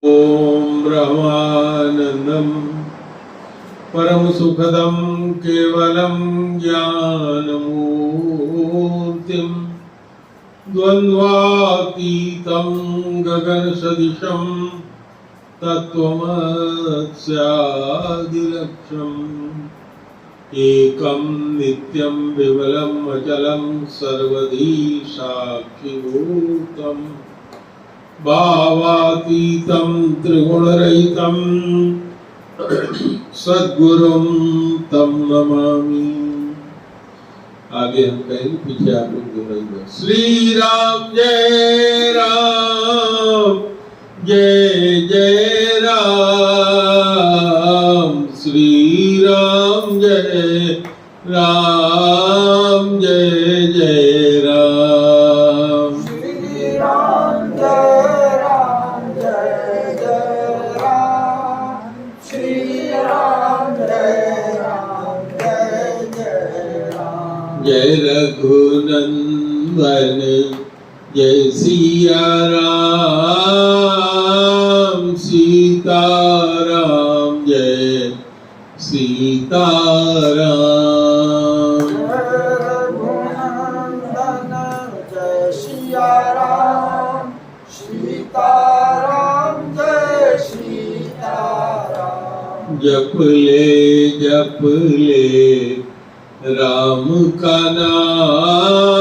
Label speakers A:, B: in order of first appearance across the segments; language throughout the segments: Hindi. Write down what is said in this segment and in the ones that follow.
A: ओम ब्रह्मानंदम परम सुखदम केवलम ज्ञानमूर्तिम द्वंद्वातीतं गगन सदिशं तत्त्वमस्यादिलक्ष्यम् एकं नित्यं विमलम् अचलं सर्वधी साक्षिभूतम् भावातीतं त्रिगुणरहितं सद्गुरुं तं नमामि। आगे हम कहेंगे, पीछे आप लोग दोहराइए। श्री राम जय राम, जय जय राम। श्री राम जय राम, जय जय राम।
B: श्री राम जय राम, जय जय राम। श्री राम जय राम, जय जय राम।
A: जय रघुनंदन जय सिया राम, सीताराम जय सीताराम।
B: जय रघुनंदन जय सिया राम, सीताराम जय सीताराम।
A: जप ले राम का नाम,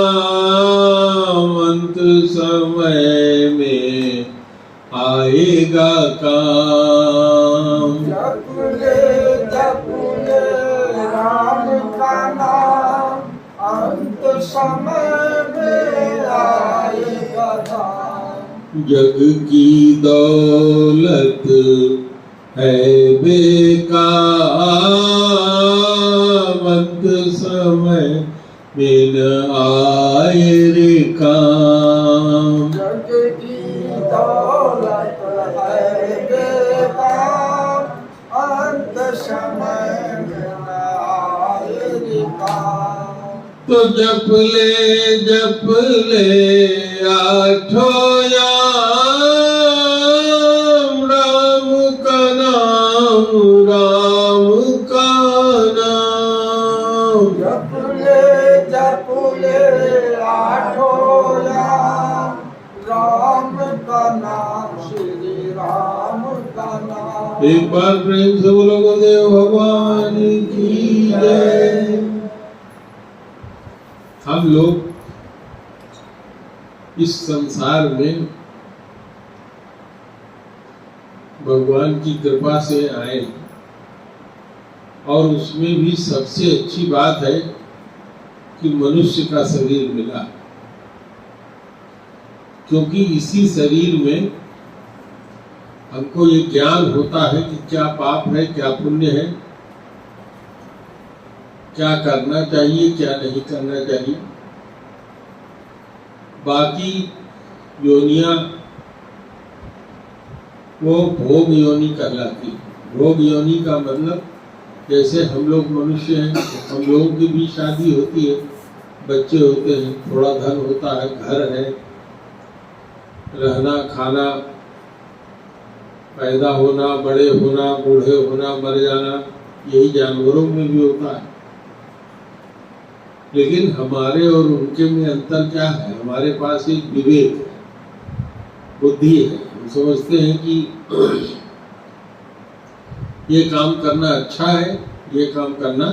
A: अंत समय में आएगा काम।
B: जप ले राम का नाम, अंत समय में आएगा धाम।
A: जग की दौलत है बेकार, अंत समय में न आए रे काम।
B: जग की दौलत है बेकार, अंत समय में न आएगी काम।
A: तो जप ले आठों याम, राम का नाम, राम का नाम।
B: जप ले आठों याम, राम का नाम, श्री राम का नाम।
A: एक बार प्रेम से बोलो गुरुदेव भगवान की जय। हम लोग इस संसार में भगवान की कृपा से आए, और उसमें भी सबसे अच्छी बात है कि मनुष्य का शरीर मिला, क्योंकि इसी शरीर में हमको ये ज्ञान होता है कि क्या पाप है, क्या पुण्य है, क्या करना चाहिए, क्या नहीं करना चाहिए। बाकी योनियां वो भोग योनि कहलाती है। भोग योनि का मतलब, जैसे हम लोग मनुष्य हैं, हम लोगों की भी शादी होती है, बच्चे होते हैं, थोड़ा धन होता है, घर है, रहना खाना, पैदा होना, बड़े होना, बूढ़े होना, मर जाना, यही जानवरों में भी होता है। लेकिन हमारे और उनके में अंतर क्या है? हमारे पास एक विवेक है, बुद्धि है। हम समझते हैं कि ये काम करना अच्छा है, ये काम करना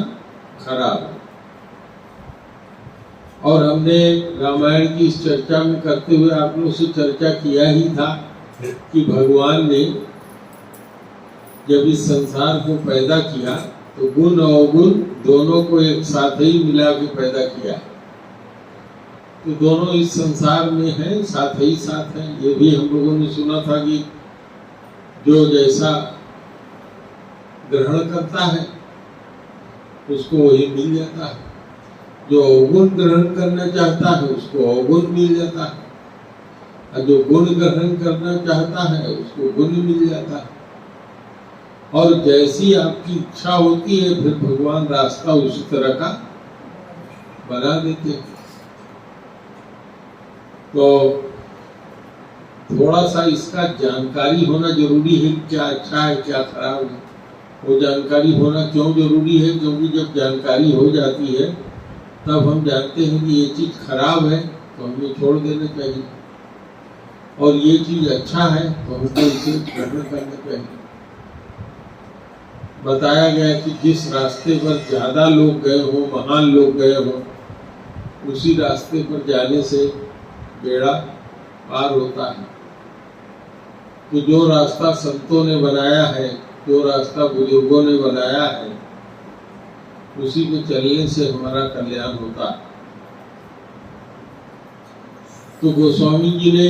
A: खराब है। और हमने रामायण की इस चर्चा में करते हुए आप लोगों से चर्चा किया ही था कि भगवान ने जब इस संसार को पैदा किया तो गुण और अवगुण दोनों को एक साथ ही मिला के पैदा किया। तो दोनों इस संसार में हैं, साथ ही साथ हैं। ये भी हम लोगों ने सुना था कि जो जैसा ग्रहण करता है उसको वही मिल जाता है, जो अवगुण ग्रहण करना चाहता है उसको अवगुण मिल जाता है, और जो गुण ग्रहण करना चाहता है उसको गुण मिल जाता है। और जैसी आपकी इच्छा होती है, फिर भगवान रास्ता उसी तरह का बना देते हैं। तो थोड़ा सा इसका जानकारी होना जरूरी है, क्या अच्छा है क्या खराब है। वो जानकारी होना क्यों जरूरी है? क्योंकि जब जानकारी हो जाती है तब हम जानते हैं कि ये चीज खराब है तो हमें छोड़ देना चाहिए, और ये चीज अच्छा है तो हमको इसे ग्रहण करना चाहिए। बताया गया कि जिस रास्ते पर ज्यादा लोग गए हो, महान लोग गए हो, उसी रास्ते पर जाने से बेड़ा पार होता है। तो जो रास्ता संतों ने बनाया है, जो रास्ता बुजुर्गों ने बनाया है, उसी पे चलने से हमारा कल्याण होता है। तो गोस्वामी जी ने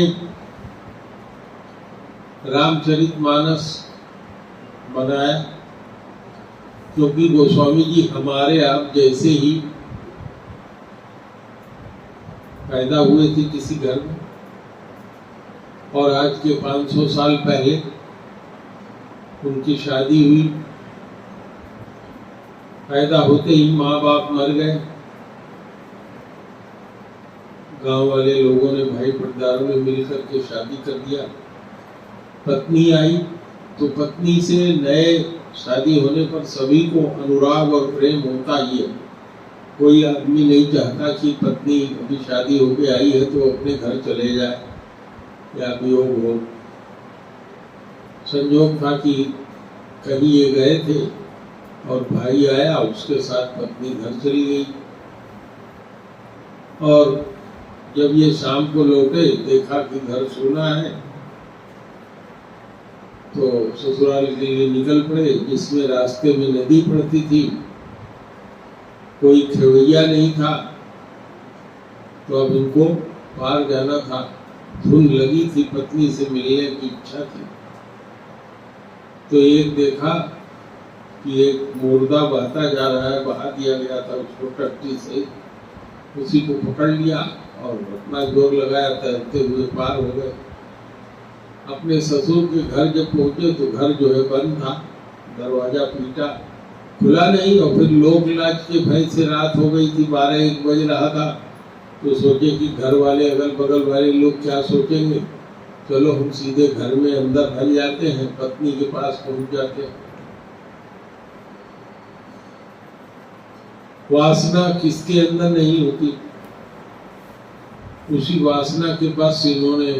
A: रामचरितमानस बनाया, क्योंकि गोस्वामी जी हमारे आप जैसे ही पैदा हुए थे किसी घर में, और आज के 500 साल पहले उनकी शादी हुई। पैदा होते ही माँ बाप मर गए। गांव वाले लोगों ने, भाई पटदारों ने मिलकर के शादी कर दिया। पत्नी आई तो पत्नी से नए शादी होने पर सभी को अनुराग और प्रेम होता ही है। कोई आदमी नहीं चाहता कि पत्नी अभी शादी होके आई है तो अपने घर चले जाए या वियोग हो। संयोग था कि कहीं ये गए थे और भाई आया, उसके साथ पत्नी घर चली गई। और जब ये शाम को लौटे, देखा कि घर सोना है, तो ससुराल के लिए निकल पड़े। जिसमें रास्ते में नदी पड़ती थी, कोई खेवैया नहीं था, तो अब इनको पार जाना था। धुन लगी थी, पत्नी से मिलने की इच्छा थी। तो एक देखा कि एक मुर्दा बहता जा रहा है, बहा दिया गया था उसको टट्टी से, उसी को पकड़ लिया और अपना जोर लगाया, तैरते हुए पार हो गए। अपने ससुर के घर जब पहुंचे तो घर जो है बंद था, दरवाजा पीटा, खुला नहीं। और फिर लोक लाज के भय से रात हो गई थी, 12-1 बज रहा था। तो सोचे कि घर वाले, अगल बगल वाले लोग क्या सोचेंगे, चलो हम सीधे घर में अंदर ढल जाते हैं, पत्नी के पास पहुंच जाते हैं। वासना किसके अंदर नहीं होती, उसी वासना के पास इन्होंने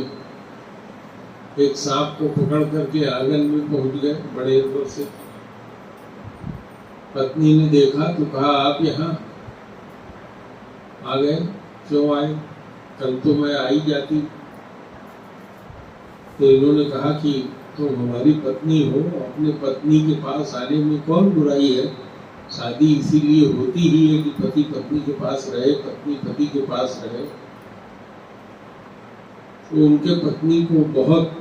A: एक सांप को पकड़ करके आंगन में पहुंच गए बड़े ऊपर से। पत्नी ने देखा तो कहा, आप यहाँ आ गए, क्यों आए? कल तो मैं आई जाती। तो इन्होंने कहा कि तुम हमारी पत्नी हो, अपने पत्नी के पास आने में कौन बुराई है? शादी इसीलिए होती ही है कि पति पत्नी के पास रहे, पत्नी पति के पास रहे। तो उनके पत्नी को बहुत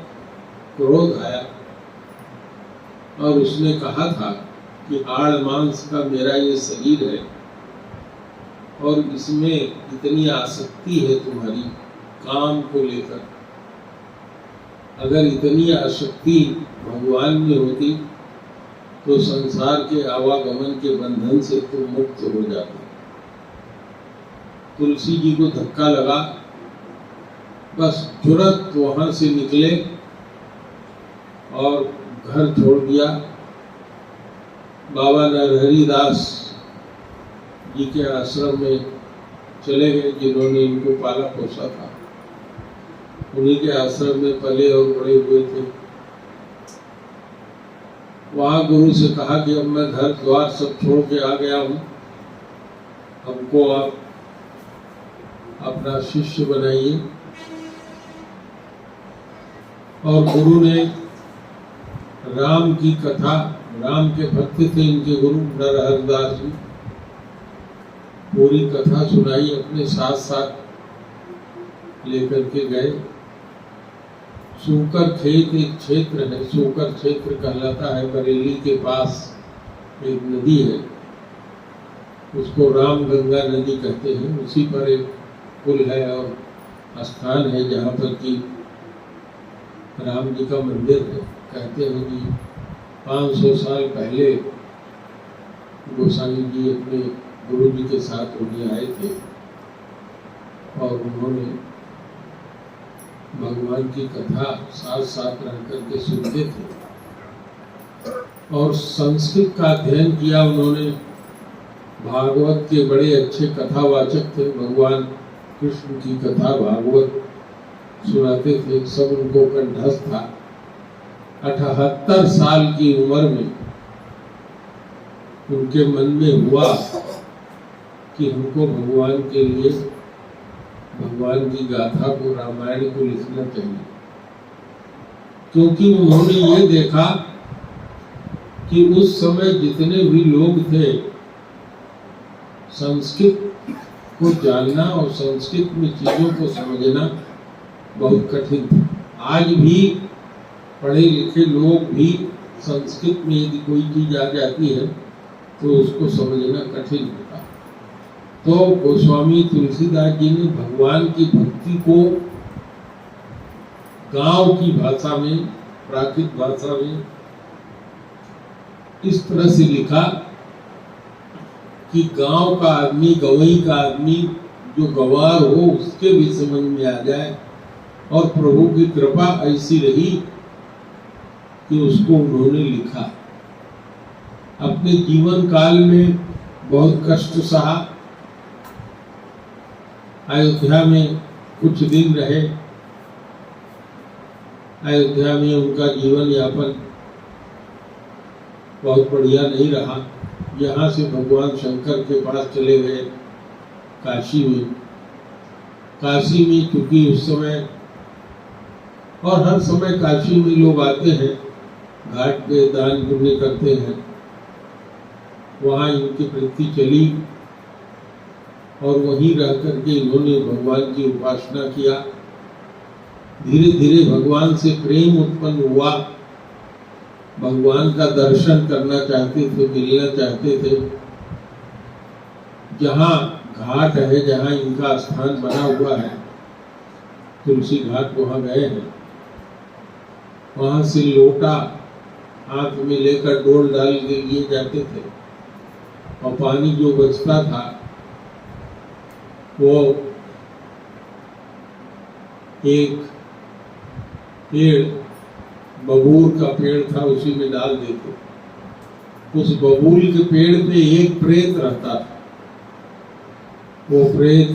A: क्रोध आया और उसने कहा था कि हाड़ मांस का मेरा ये शरीर है और इसमें इतनी आसक्ति है तुम्हारी काम को लेकर। अगर इतनी आसक्ति भगवान में होती तो संसार के आवागमन के बंधन से तुम मुक्त हो जाते। तुलसी जी को धक्का लगा, बस तुरंत वहां से निकले और घर छोड़ दिया। बाबा नरहरि दास जी के आश्रम में चले गए, जिन्होंने इनको पाला पोसा था। उन्हीं के आश्रम में पले और बड़े हुए थे। वहां गुरु से कहा कि अब मैं घर द्वार सब छोड़ के आ गया हूं, हमको आप अपना शिष्य बनाइए। और गुरु ने राम की कथा, राम के भक्त थे इनके गुरु नरहरि दास जी, पूरी कथा सुनाई, अपने साथ साथ लेकर के गए। सूकर खेत एक क्षेत्र है, सूकर क्षेत्र कहलाता है, बरेली के पास एक नदी है, उसको राम गंगा नदी कहते हैं। उसी पर एक पुल है और स्थान है जहाँ पर कि राम जी का मंदिर है। कहते हैं कि 500 साल पहले गोसाई जी अपने गुरु जी के साथ वहीं आए थे और उन्होंने भगवान की कथा साथ साथ रह करके सुनते थे और संस्कृत का अध्ययन किया उन्होंने। भागवत के बड़े अच्छे कथावाचक थे, भगवान कृष्ण की कथा भागवत सुनाते थे, सब उनको कंठस्थ था। 78 साल की उम्र में उनके मन में हुआ कि हमको भगवान के लिए भगवान की गाथा को, रामायण को लिखना चाहिए, क्योंकि उन्होंने ये देखा कि उस समय जितने भी लोग थे संस्कृत को जानना और संस्कृत में चीजों को समझना बहुत कठिन था। आज भी पढ़े लिखे लोग भी संस्कृत में यदि कोई चीज आ जाती है तो उसको समझना कठिन होता है। तो गोस्वामी तुलसीदास जी ने भगवान की भक्ति को गांव की भाषा में, प्राकृत भाषा में इस तरह से लिखा कि गांव का आदमी, गवई का आदमी जो गवार हो उसके भी समझ में आ जाए। और प्रभु की कृपा ऐसी रही कि उसको उन्होंने लिखा। अपने जीवन काल में बहुत कष्ट सहा, अयोध्या में कुछ दिन रहे। अयोध्या में उनका जीवन यापन बहुत बढ़िया नहीं रहा। यहाँ से भगवान शंकर के पास चले गए काशी में। काशी में क्योंकि उस समय और हर समय काशी में लोग आते हैं, घाट पे दान पुण्य करते हैं, वहाँ इनकी वृत्ति चली और वहीं रह करके इन्होंने भगवान की उपासना किया। धीरे धीरे भगवान से प्रेम उत्पन्न हुआ, भगवान का दर्शन करना चाहते थे, मिलना चाहते थे। जहाँ घाट है, जहाँ इनका स्थान बना हुआ है तुलसी घाट, वहाँ गए हैं। वहाँ से लोटा हाथ में लेकर डोल डाल के लिए जाते थे और पानी जो बचता था वो एक पेड़, बबूल का पेड़ था, उसी में डाल देते। उस बबूल के पेड़ पे एक प्रेत रहता था। वो प्रेत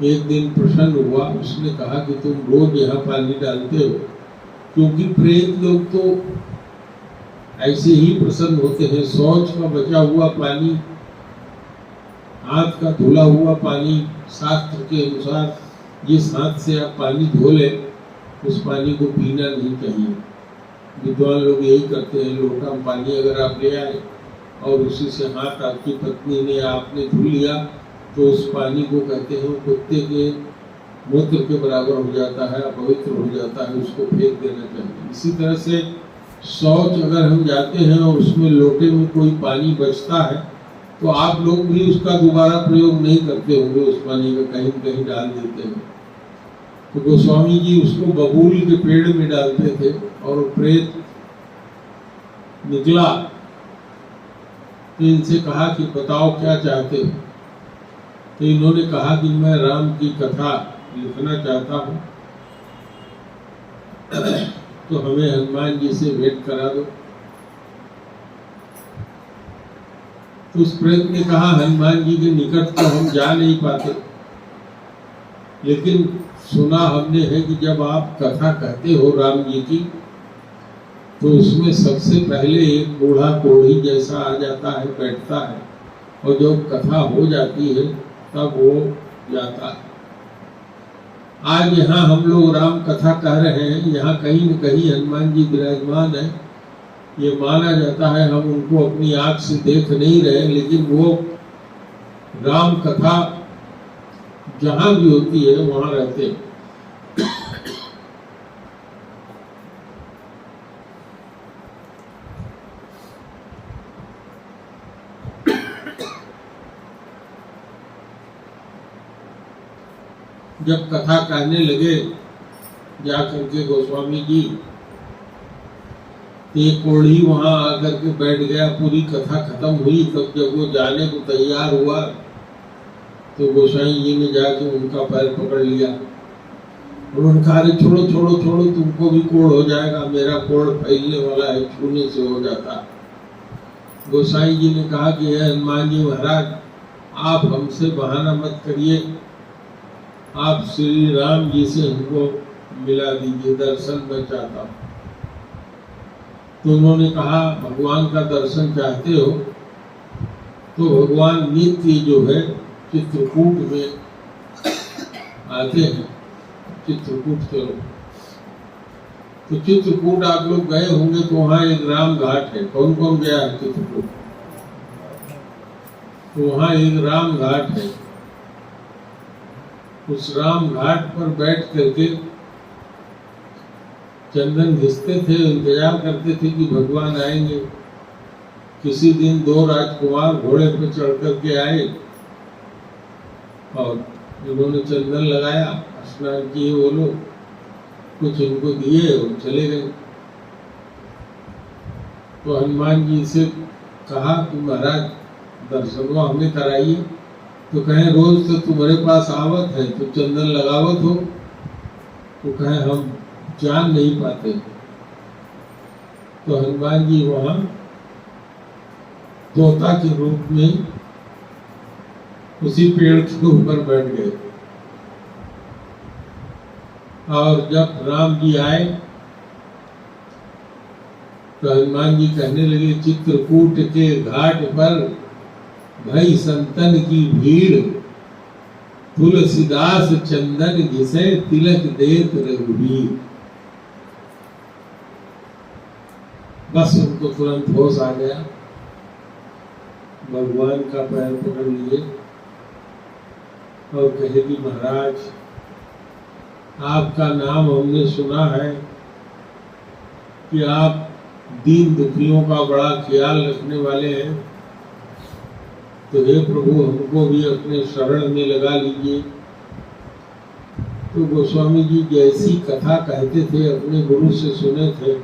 A: एक दिन प्रसन्न हुआ, उसने कहा कि तुम रोज यहाँ पानी डालते हो, क्योंकि प्रेत लोग तो ऐसे ही प्रसन्न होते हैं। शौच का बचा हुआ पानी, हाथ का धुला हुआ पानी, शास्त्र के अनुसार जिस हाथ से आप पानी धो ले उस पानी को पीना नहीं चाहिए। विद्वान लोग यही करते हैं, लोटा में पानी अगर आप ले आए और उसी से हाथ आपकी पत्नी ने आपने धुल लिया तो उस पानी को कहते हैं कुत्ते के मूत्र के बराबर हो जाता है, अपवित्र हो जाता है, उसको फेंक देना चाहिए। इसी तरह से शौच अगर हम जाते हैं और उसमें लोटे में कोई पानी बचता है तो आप लोग भी उसका दोबारा प्रयोग नहीं करते होंगे, उस पानी का कहीं कहीं डाल देते हैं। तो गोस्वामी जी उसको बबूल के पेड़ में डालते थे और प्रेत निकला तो इनसे कहा कि बताओ क्या चाहते हो। तो इन्होंने कहा कि मैं राम की कथा लिखना चाहता हूँ, तो हमें हनुमान जी से भेंट करा दो। तो उस प्रेत ने कहा हनुमान जी के निकट तो हम जा नहीं पाते, लेकिन सुना हमने है कि जब आप कथा कहते हो राम जी की तो उसमें सबसे पहले एक बूढ़ा कोढ़ी जैसा आ जाता है, बैठता है, और जब कथा हो जाती है तब वो जाता है। आज यहाँ हम लोग राम कथा कह रहे हैं, यहाँ कहीं न कहीं हनुमान जी विराजमान है, ये माना जाता है। हम उनको अपनी आंख से देख नहीं रहे, लेकिन वो राम कथा जहाँ भी होती है वहाँ रहते हैं। जब कथा कहने लगे जाकर के गोस्वामी जी, एक कोढ़ी वहां आकर के बैठ गया। पूरी कथा खत्म हुई, तब जब वो जाने को तैयार हुआ तो गोसाई जी ने जाके उनका पैर पकड़ लिया उन्होंने कहा अरे छोड़ो छोड़ो छोड़ो, तुमको भी कोढ़ हो जाएगा, मेरा कोढ़ फैलने वाला है, छूने से हो जाता। गोसाई जी ने कहा कि हनुमान जी महाराज, आप हमसे बहाना मत करिए, आप श्री राम जी से हमको मिला दीजिए, दर्शन मैं चाहता हूँ। तो उन्होंने कहा भगवान का दर्शन चाहते हो तो भगवान नित्य जो है चित्रकूट में आते हैं, चित्रकूट चलो। तो चित्रकूट आप लोग गए होंगे तो वहाँ एक राम घाट है। कौन कौन गया है चित्रकूट? तो वहाँ एक राम घाट है। उस राम घाट पर बैठ करके चंदन घिसते थे, इंतजार करते थे कि भगवान आएंगे। किसी दिन 2 राजकुमार घोड़े पर चढ़ करके आए और उन्होंने चंदन लगाया, स्नान किए, वो लोग कुछ इनको दिए और चले गए। तो हनुमान जी से कहा कि महाराज दर्शन हमें कराइए। तो कहें रोज तो तुम्हारे पास आवत है, तो चंदन लगावत हो। तो कहें हम जान नहीं पाते। तो हनुमान जी वहां तोता के रूप में उसी पेड़ के ऊपर बैठ गए। और जब राम जी आए तो हनुमान जी कहने लगे, चित्रकूट के घाट पर भई संतन की भीड़, तुलसीदास चंदन घिसे तिलक देत रघुवीर। बस उनको तुरंत होश आ गया, भगवान का पैर पकड़ लिए और कहे कि महाराज आपका नाम हमने सुना है कि आप दीन दुखियों का बड़ा ख्याल रखने वाले हैं, तो हे प्रभु हमको भी अपने शरण में लगा लीजिए। तो गोस्वामी जी जैसी कथा कहते थे, अपने गुरु से सुने थे,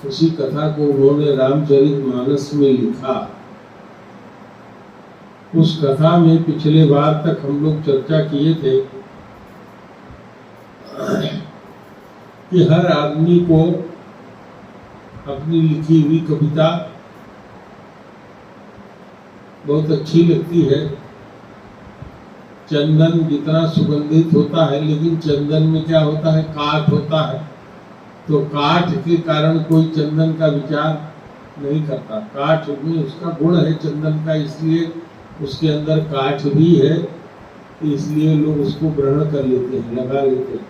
A: उसी कथा को उन्होंने रामचरितमानस में लिखा। उस कथा में पिछले बार तक हम लोग चर्चा किए थे कि हर आदमी को अपनी लिखी हुई कविता बहुत अच्छी लगती है। चंदन जितना सुगंधित होता है, लेकिन चंदन में क्या होता है, काठ होता है। तो काठ के कारण कोई चंदन का विचार नहीं करता। काठ में उसका गुण है चंदन का, इसलिए उसके अंदर काठ भी है, इसलिए लोग उसको ग्रहण कर लेते हैं, लगा लेते हैं।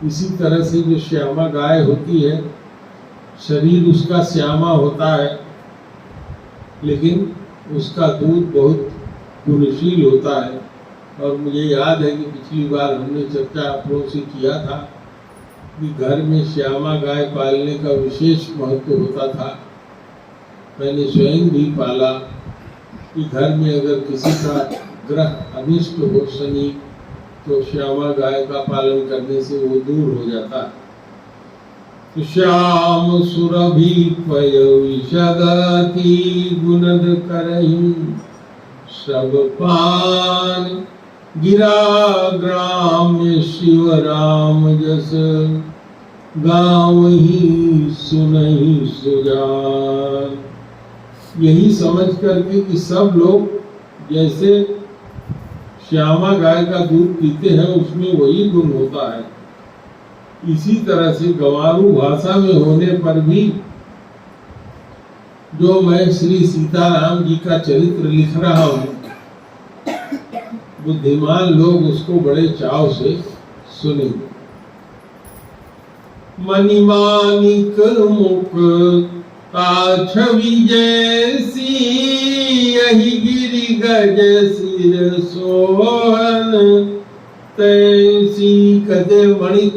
A: इसी तरह से जो श्यामा गाय होती है, शरीर उसका श्यामा होता है, लेकिन उसका दूध बहुत गुणशील होता है। और मुझे याद है कि पिछली बार हमने चर्चा आप लोगों से किया था कि घर में श्यामा गाय पालने का विशेष महत्व होता था। मैंने स्वयं भी पाला कि घर में अगर किसी का ग्रह अनिष्ट हो शनि, तो श्यामा गाय का पालन करने से वो दूर हो जाता है। तो श्याम सुरभि पय विशदति गुणद करहि, सब पान गिरा ग्राम शिव राम जस, गाँव ही सुनहि सुजान। यही समझ करके कि सब लोग जैसे श्यामा गाय का दूध पीते हैं, उसमें वही गुण होता है। इसी तरह से गंवारू भाषा में होने पर भी जो मैं श्री सीताराम जी का चरित्र लिख रहा हूँ, बुद्धिमान लोग उसको बड़े चाव से सुनेंगे। मणिमाणिक मुख छवि जैसी, यही गिरि गज सिर सोहन तैसी। कहते मणि,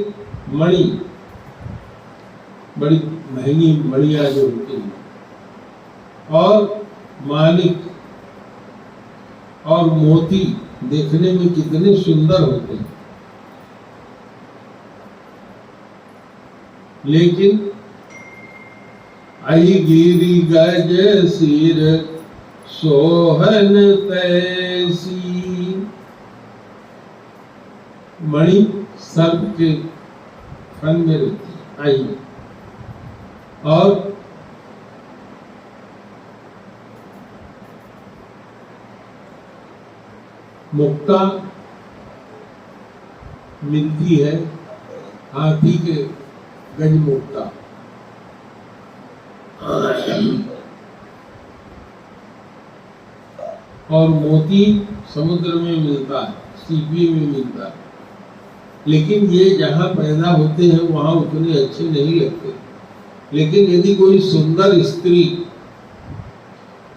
A: मणि बड़ी महंगी मणियां जो होती है, और माणिक और मोती देखने में कितने सुंदर होते हैं, लेकिन आई गिरि गज सिर सोहन तैसी। मणि सर्प के फन में रहती है। आइए, और मुक्ता मिलती है हाथी के गज मुक्ता। और मोती समुद्र में मिलता है, सीपी में मिलता है, लेकिन ये जहाँ पैदा होते हैं वहाँ उतने अच्छे नहीं लगते। लेकिन यदि कोई सुंदर स्त्री,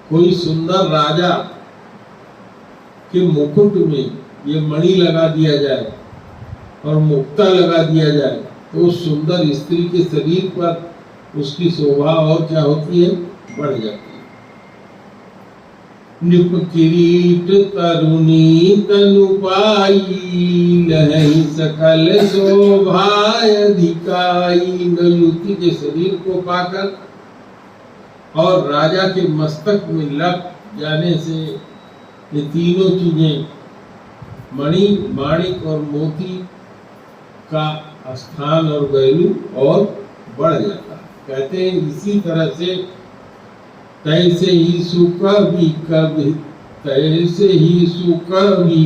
A: कोई सुंदर राजा के मुकुट में ये मणि लगा दिया जाए और मुक्ता लगा दिया जाए तो उस सुंदर स्त्री के शरीर पर उसकी शोभा और क्या होती है, बढ़ जाती है। निप किरीट तरुणी तनु पाई, लहई सकल शोभा अधिकाई। युवती के शरीर को पाकर और राजा के मस्तक में लग जाने से ये तीनों चीजें, मणि, माणिक और मोती का स्थान और वैल्यू और बढ़ जाता है। कहते हैं इसी तरह से तैसे ही सुकवि कवि, तैसे ही सुकवि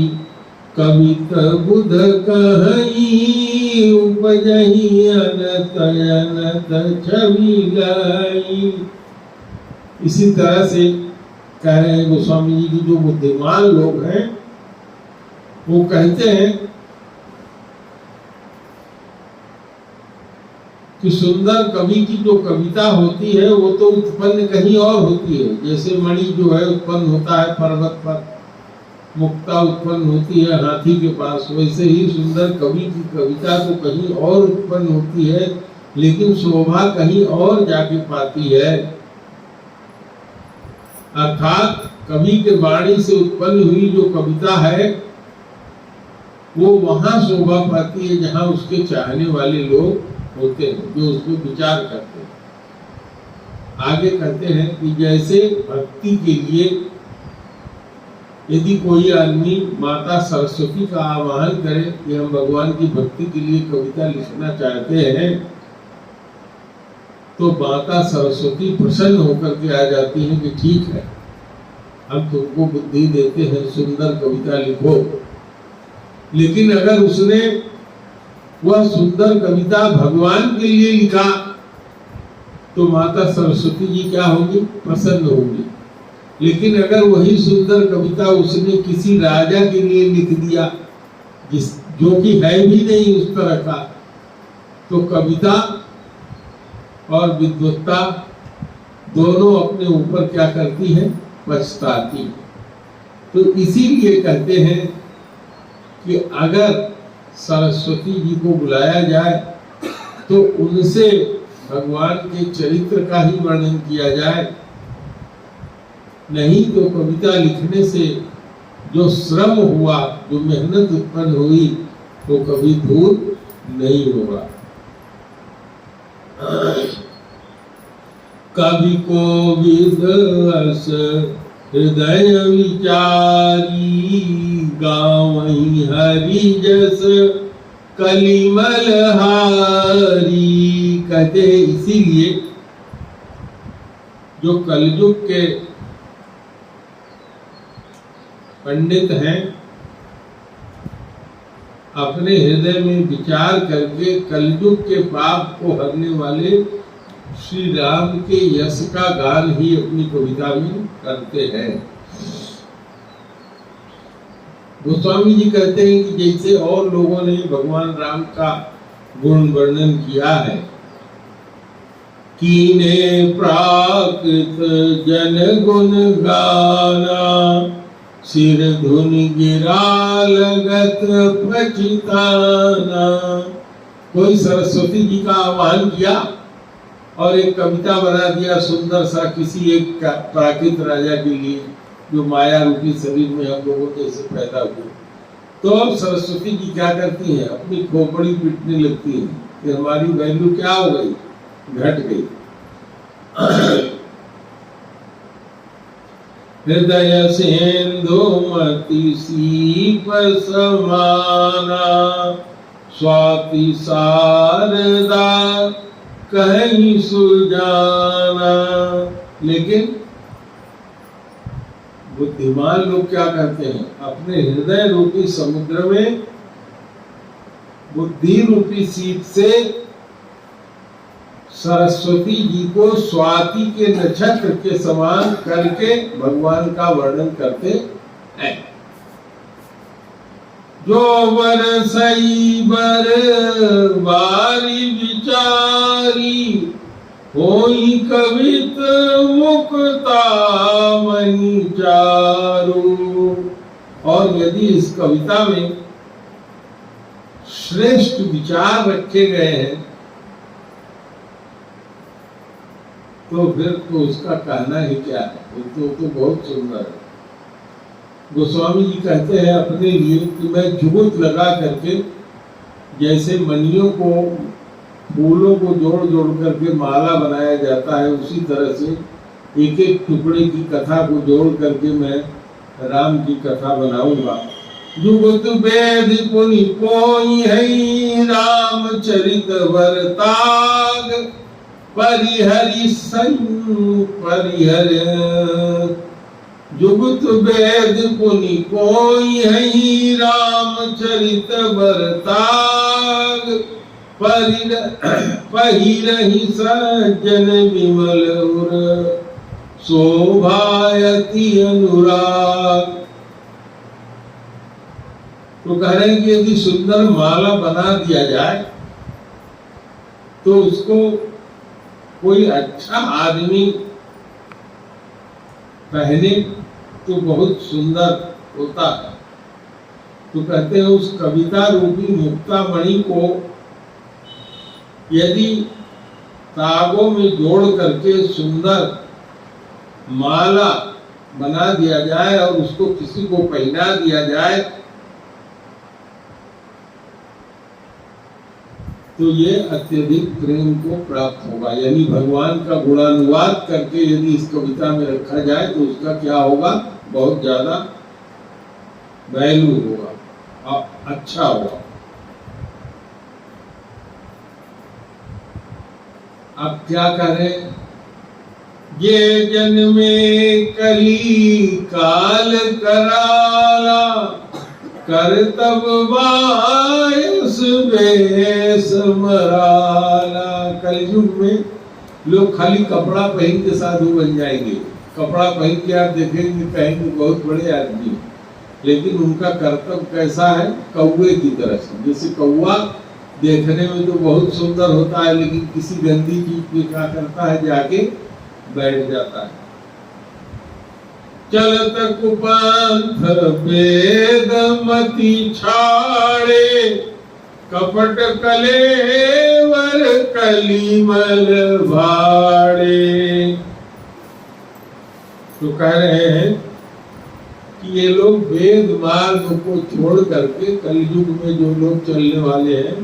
A: कवित बुध कहीं, उपजहि अनत अनत छवि लाई। इसी तरह से कह रहे हैं गोस्वामी जी की जो बुद्धिमान लोग हैं वो कहते हैं कि सुंदर कवि की जो कविता होती है वो तो उत्पन्न कहीं और होती है। जैसे मणि जो है उत्पन्न होता है पर्वत पर, मुक्ता उत्पन्न होती है हाथी के पास, वैसे ही सुंदर कवि की कविता तो कहीं और उत्पन्न होती है, लेकिन शोभा कहीं और जाके पाती है। अर्थात कवि के वाणी से उत्पन्न हुई जो कविता है वो वहां शोभा पाती है जहां उसके चाहने वाले लोग होते हैं, जो उसमें विचार करते हैं। आगे कहते हैं कि जैसे भक्ति के लिए यदि कोई आदमी माता सरस्वती का आह्वान करे कि हम भगवान की भक्ति के लिए कविता लिखना चाहते हैं, तो माता सरस्वती प्रसन्न होकर के आ जाती है कि ठीक है, हम तुमको बुद्धि देते हैं, सुंदर कविता लिखो। लेकिन अगर उसने वह सुंदर कविता भगवान के लिए लिखा तो माता सरस्वती जी क्या होंगी, प्रसन्न होंगी। लेकिन अगर वही सुंदर कविता उसने किसी राजा के लिए लिख दिया जो कि है भी नहीं उस तरह का, तो कविता और विद्वत्ता दोनों अपने ऊपर क्या करती है, पछताती। तो इसीलिए कहते हैं कि अगर सरस्वती जी को बुलाया जाए तो उनसे भगवान के चरित्र का ही वर्णन किया जाए, नहीं तो कविता लिखने से जो श्रम हुआ, जो मेहनत उत्पन्न हुई, वो कभी दूर नहीं होगा। कवि को विदस हृदय विचारी, गावहि हरि जस कलिमल हारी। कहते हैं इसीलिए जो कलयुग के पंडित हैं अपने हृदय में विचार करके कलयुग के पाप को हरने वाले श्री राम के यश का गान ही अपनी कविता में करते हैं। गोस्वामी जी कहते हैं कि जैसे और लोगों ने भगवान राम का गुण वर्णन किया है, कीने प्राकृत जन गुण गाना, सिर धुन गिरा लगत पछताना। कोई सरस्वती जी का आह्वान किया और एक कविता बना दिया सुंदर सा किसी एक प्राकृत राजा के लिए जो माया रूपी शरीर में हम लोगों के से पैदा हुए, तो अब सरस्वती जी क्या करती हैं, अपनी खोपड़ी पीटने लगती हैं कि हमारी वैल्यू क्या हो गई, घट गई। हृदय सिंधु मति सीप समाना, स्वाति शारदा कहीं सुजाना। लेकिन बुद्धिमान लोग क्या करते हैं, अपने हृदय रूपी समुद्र में बुद्धि रूपी सीप से सरस्वती जी को स्वाति के नक्षत्र के समान करके भगवान का वर्णन करते हैं। जो बरसई बर बारी विचारी होई कवित मुक्ता मणि चारु। और यदि इस कविता में श्रेष्ठ विचार रखे गए हैं तो फिर तो उसका कहना ही क्या है, तो बहुत सुंदर है। गोस्वामी जी कहते हैं अपने लिए कि मैं जुगुत लगा करके, जैसे मणियों को फूलों को जोड़ जोड़ करके माला बनाया जाता है, उसी तरह से एक एक टुकड़े की कथा को जोड़ करके मैं राम की कथा बनाऊंगा। जुगुत वेद पुनि कोई है रामचरित वर्ताग परिहरि परिहर। जुगुत वेद पुनि कोई है रामचरित वर्ताग पहिरहि सज्जन विमल उर शोभायति अनुराग। तो कह रहे हैं कि यदि सुंदर माला बना दिया जाए तो उसको कोई अच्छा आदमी पहने तो बहुत सुंदर होता है। तो कहते हैं उस कविता रूपी मुक्तामणि को यदि तागों में जोड़ करके सुंदर माला बना दिया जाए और उसको किसी को पहना दिया जाए तो ये अत्यधिक प्रेम को प्राप्त होगा। यानी भगवान का गुणानुवाद करके यदि इस कविता में रखा जाए तो उसका क्या होगा, बहुत ज्यादा वैल्यू होगा, अच्छा होगा। अब क्या करें, ये जन्मे कली काल कराला करतब बायस बेस मराला। कलयुग में लोग खाली कपड़ा पहन के साधु बन जाएंगे। कपड़ा पहन के आप देखेंगे कहेंगे बहुत बड़े आदमी, लेकिन उनका कर्तव्य कैसा है, कौवे की तरह से। जैसे कौवा देखने में तो बहुत सुंदर होता है, लेकिन किसी गंदी चीज पे क्या करता है, जाके बैठ जाता है। चलत कुपंथ वेद मति छाड़े कपट कलेवर कलिमल भाड़े। तो कह रहे हैं कि ये लोग वेद मार्ग को छोड़ करके कलयुग में जो लोग चलने वाले हैं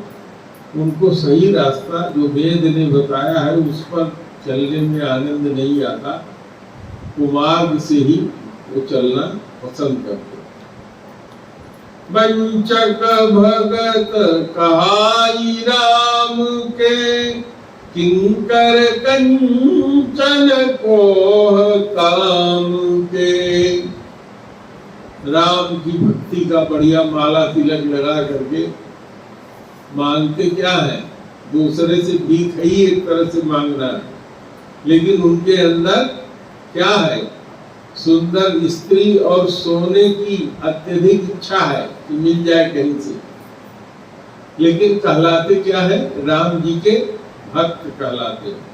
A: उनको सही रास्ता जो वेद ने बताया है उस पर चलने में आनंद नहीं आता, कुमार्ग से ही वो चलना पसंद करते। वंचक भगत कहाई राम के किंकर कंचन कोह काम के। राम की भक्ति का बढ़िया माला तिलक लगा करके मांगते क्या है, दूसरे से भीख ही एक तरह से मांगना है, लेकिन उनके अंदर क्या है, सुंदर स्त्री और सोने की अत्यधिक इच्छा है कि मिल जाए कहीं से, लेकिन कहलाते क्या है, राम जी के भक्त कहलाते हैं।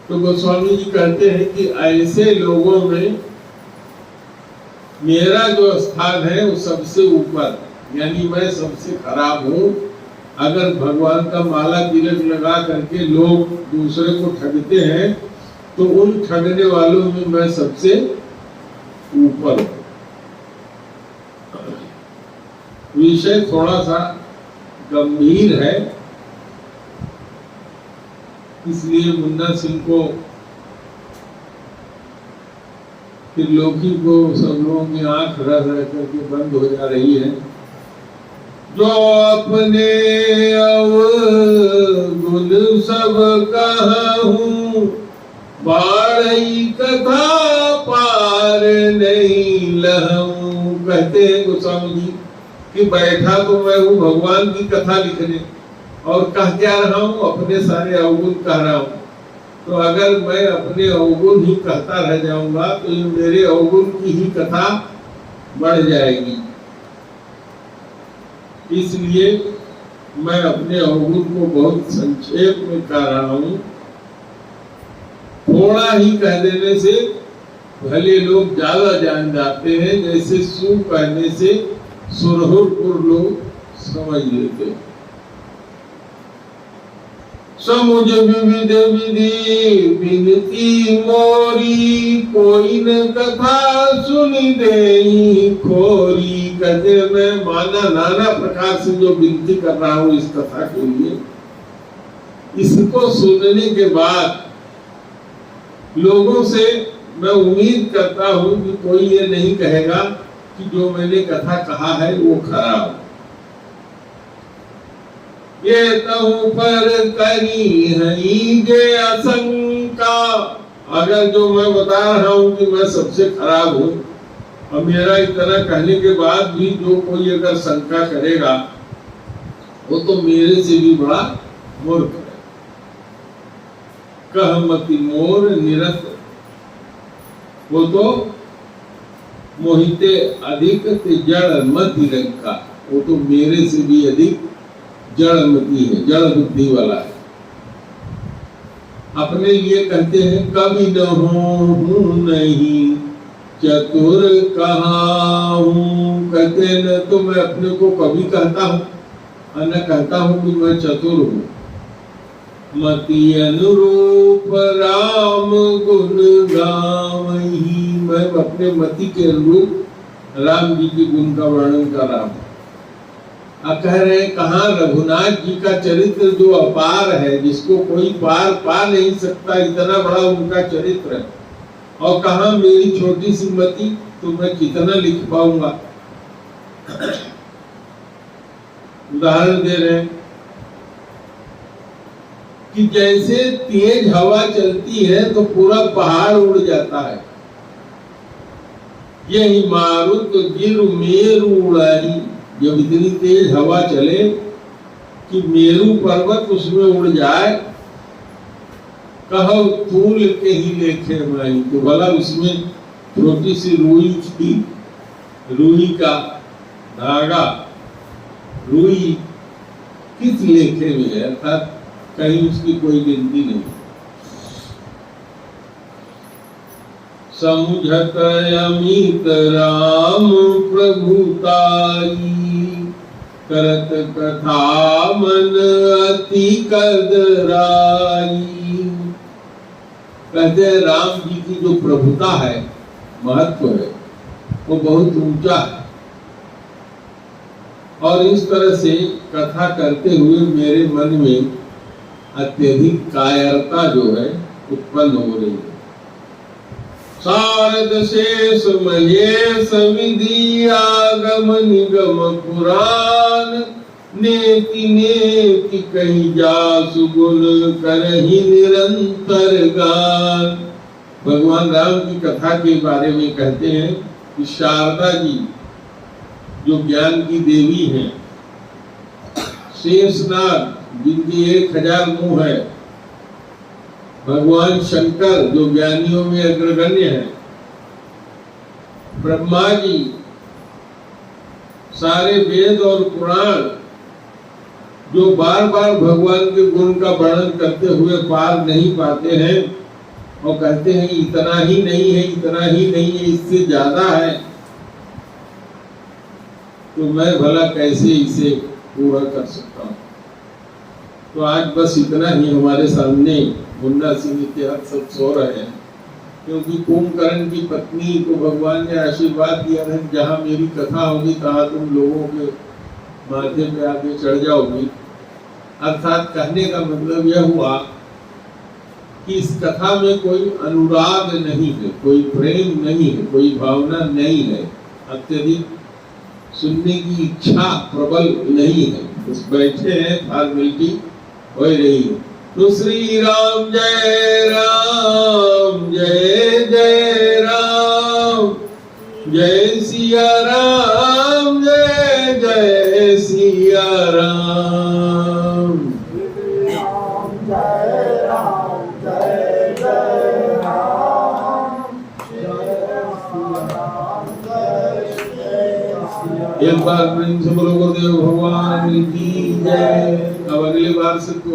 A: तो गोस्वामी जी कहते हैं कि ऐसे लोगों में मेरा जो स्थान है वो सबसे ऊपर, यानी मैं सबसे खराब हूँ। अगर भगवान का माला तिलक लगा करके लोग दूसरे को ठगते हैं तो उन ठगने वालों में मैं सबसे ऊपर हूं। विषय थोड़ा सा गंभीर है, इसलिए मुन्ना सिंह को त्रिलोकी को सब लोगों की आंख रह रह करके बंद हो जा रही है। जो अपने अवगुण सब कहूँ, बाढ़ई कथा पार नहीं लहूँ। कहते हैं गोस्वामी जी कि बैठा तो मैं हूँ भगवान की कथा लिखने, और कह क्या रहा हूँ, अपने सारे अवगुण कह रहा हूँ। तो अगर मैं अपने अवगुण ही कहता रह जाऊंगा तो ये मेरे अवगुण की ही कथा बढ़ जाएगी। इसलिए मैं अपने अवगुण को बहुत संक्षेप में कह रहा हूँ। थोड़ा ही कह देने से भले लोग ज्यादा जान जाते हैं, जैसे सू कहने से सुरहुरपुर लोग समझ लेते हैं। समुझ विविध विधि विनती मोरी, कोई न कथा सुन देई खोरी। कहते मैं नाना प्रकार से जो विनती कर रहा हूँ इस कथा के लिए, इसको सुनने के बाद लोगों से मैं उम्मीद करता हूँ कि कोई ये नहीं कहेगा कि जो मैंने कथा कहा है वो खराब। ये तहु पर करी हई जे आशंका, अगर जो मैं बता रहा हूँ कि मैं सबसे खराब हूँ, और मेरा इतना कहने के बाद भी जो कोई अगर शंका करेगा वो तो मेरे से भी बड़ा मूर्ख है। कहमति मोर निरत, वो तो मोहिते अधिक जड़ मति रंका, वो तो मेरे से भी अधिक जड़मती है, जड़ बुद्धि वाला है। अपने लिए कहते हैं कभी न हूँ नहीं चतुर कहाहूँ। कहते न तो मैं अपने को कभी कहता हूँ और न कहता हूँ कि मैं चतुर हूँ। मति अनुरूप राम गुण गावही, मैं अपने मति के अनुरूप राम जी के गुण का वर्णन कर रहा हूँ। कह रहे हैं कहाँ रघुनाथ जी का चरित्र जो अपार है, जिसको कोई पार पा नहीं सकता, इतना बड़ा उनका चरित्र है, और कहाँ मेरी छोटी सी मति, तो मैं कितना लिख पाऊंगा। उदाहरण दे रहे हैं कि जैसे तेज हवा चलती है तो पूरा पहाड़ उड़ जाता है, यही मारुत गिर मेरु उड़ाई। जब इतनी तेज हवा चले कि मेरू पर्वत उसमें उड़ जाए, कहो तूल के ही लेखे माई, तो भला उसमें छोटी सी रुई थी, रुई का धागा, रुई किस लेखे में है, अर्थात कहीं उसकी कोई गिनती नहीं। समुझत अमित राम प्रभुताई, करत कथा मन अति कदराई। कहते राम जी की जो प्रभुता है, महत्व है, वो बहुत ऊंचा है, और इस तरह से कथा करते हुए मेरे मन में अत्यधिक कायरता जो है उत्पन्न हो रही है। शारद शेष महेश विधि आगम निगम पुराण, नेति नेति कही जासु गुण करहि निरंतर गान। भगवान राम की कथा के बारे में कहते हैं कि शारदा जी जो ज्ञान की देवी हैं, शेषनाग जिनकी 1000 मुंह है, भगवान शंकर जो ज्ञानियों में अग्रगण्य है, ब्रह्मा जी, सारे वेद और पुराण जो बार बार भगवान के गुण का वर्णन करते हुए पार नहीं पाते हैं और कहते हैं इतना ही नहीं है, इतना ही नहीं है, इससे ज्यादा है, तो मैं भला कैसे इसे पूरा कर सकता हूँ। तो आज बस इतना ही हमारे सामने मुन्ना सिंह इत्यादि सब सो रहे हैं, क्योंकि कुंभकर्ण की पत्नी को भगवान ने आशीर्वाद दिया है जहाँ मेरी कथा होगी तहाँ तुम लोगों के माथे पे आके चढ़ जाओगी। अर्थात कहने का मतलब यह हुआ कि इस कथा में कोई अनुराग नहीं है, कोई प्रेम नहीं है, कोई भावना नहीं है, अत्यधिक सुनने की इच्छा प्रबल नहीं है, बस बैठे हैं, फॉर्मेलिटी हो रही है। तो श्री राम जय राम, जय जय राम, जय सिया राम, जय जय सिया राम।
B: राम जय राम, जय जय राम, जय राम, जय सिया।
A: एक बार प्रेम से बोलो गुरुदेव भगवान की जय। अब अगली बार से